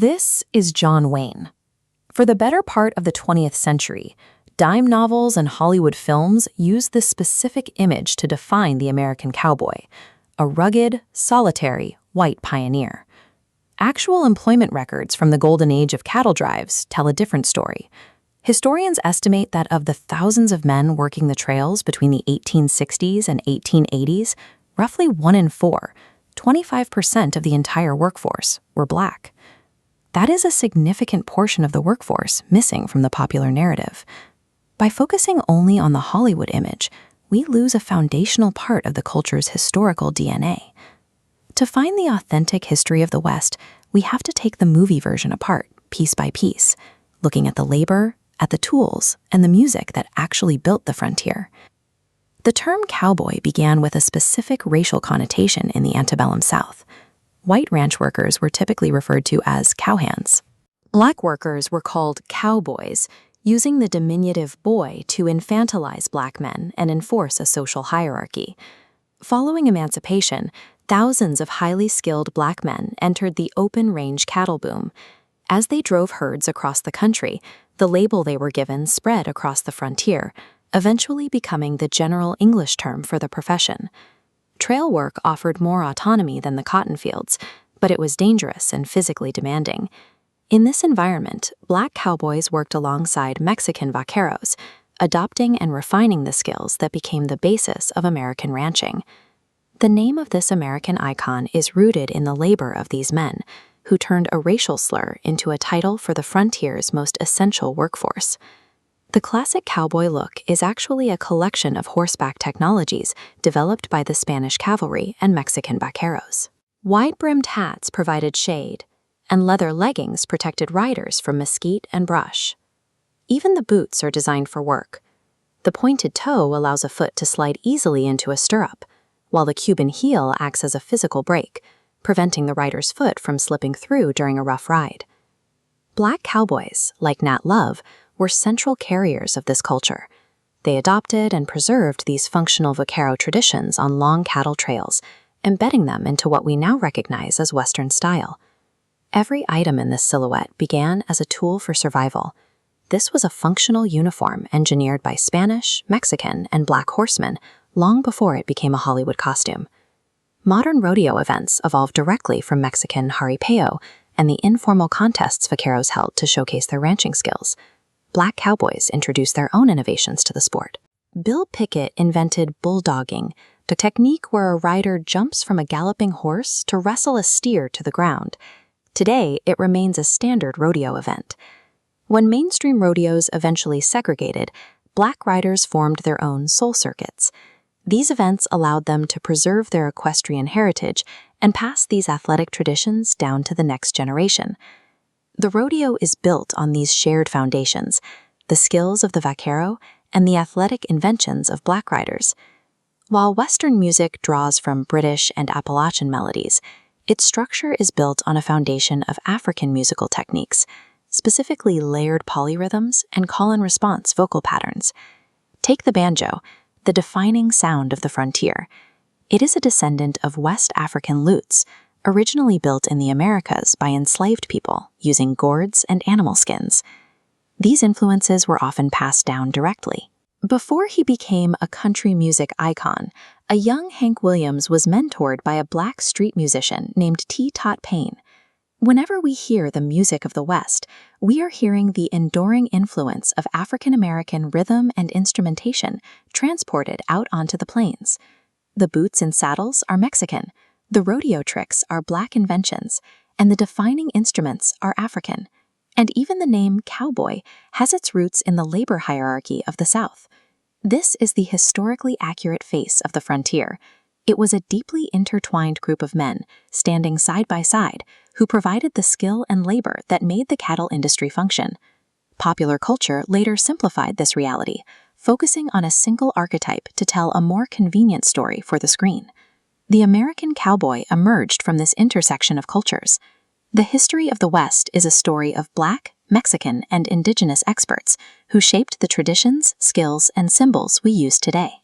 This is John Wayne. For the better part of the 20th century, dime novels and Hollywood films used this specific image to define the American cowboy, a rugged, solitary, white pioneer. Actual employment records from the golden age of cattle drives tell a different story. Historians estimate that of the thousands of men working the trails between the 1860s and 1880s, roughly 1 in 4, 25% of the entire workforce, were Black. That is a significant portion of the workforce missing from the popular narrative. By focusing only on the Hollywood image, we lose a foundational part of the culture's historical DNA. To find the authentic history of the West, we have to take the movie version apart, piece by piece, looking at the labor, at the tools, and the music that actually built the frontier. The term cowboy began with a specific racial connotation in the antebellum South. White ranch workers were typically referred to as cowhands. Black workers were called cowboys, using the diminutive boy to infantilize Black men and enforce a social hierarchy. Following emancipation, thousands of highly skilled Black men entered the open-range cattle boom. As they drove herds across the country, the label they were given spread across the frontier, eventually becoming the general English term for the profession. Trail work offered more autonomy than the cotton fields, but it was dangerous and physically demanding. In this environment, Black cowboys worked alongside Mexican vaqueros, adopting and refining the skills that became the basis of American ranching. The name of this American icon is rooted in the labor of these men, who turned a racial slur into a title for the frontier's most essential workforce. The classic cowboy look is actually a collection of horseback technologies developed by the Spanish cavalry and Mexican vaqueros. Wide-brimmed hats provided shade, and leather leggings protected riders from mesquite and brush. Even the boots are designed for work. The pointed toe allows a foot to slide easily into a stirrup, while the Cuban heel acts as a physical brake, preventing the rider's foot from slipping through during a rough ride. Black cowboys, like Nat Love, were central carriers of this culture. They adopted and preserved these functional vaquero traditions on long cattle trails, embedding them into what we now recognize as Western style. Every item in this silhouette began as a tool for survival. This was a functional uniform engineered by Spanish, Mexican, and Black horsemen long before it became a Hollywood costume. Modern rodeo events evolved directly from Mexican jaripeo and the informal contests vaqueros held to showcase their ranching skills. Black cowboys introduced their own innovations to the sport. Bill Pickett invented bulldogging, the technique where a rider jumps from a galloping horse to wrestle a steer to the ground. Today, it remains a standard rodeo event. When mainstream rodeos eventually segregated, Black riders formed their own soul circuits. These events allowed them to preserve their equestrian heritage and pass these athletic traditions down to the next generation. The rodeo is built on these shared foundations, the skills of the vaquero and the athletic inventions of Black riders. While Western music draws from British and Appalachian melodies, its structure is built on a foundation of African musical techniques, specifically layered polyrhythms and call-and-response vocal patterns. Take the banjo, the defining sound of the frontier. It is a descendant of West African lutes, originally built in the Americas by enslaved people using gourds and animal skins. These influences were often passed down directly. Before he became a country music icon, a young Hank Williams was mentored by a Black street musician named Tee Tot Payne. Whenever we hear the music of the West, we are hearing the enduring influence of African American rhythm and instrumentation transported out onto the plains. The boots and saddles are Mexican, the rodeo tricks are Black inventions, and the defining instruments are African. And even the name cowboy has its roots in the labor hierarchy of the South. This is the historically accurate face of the frontier. It was a deeply intertwined group of men, standing side by side, who provided the skill and labor that made the cattle industry function. Popular culture later simplified this reality, focusing on a single archetype to tell a more convenient story for the screen. The American cowboy emerged from this intersection of cultures. The history of the West is a story of Black, Mexican, and indigenous experts who shaped the traditions, skills, and symbols we use today.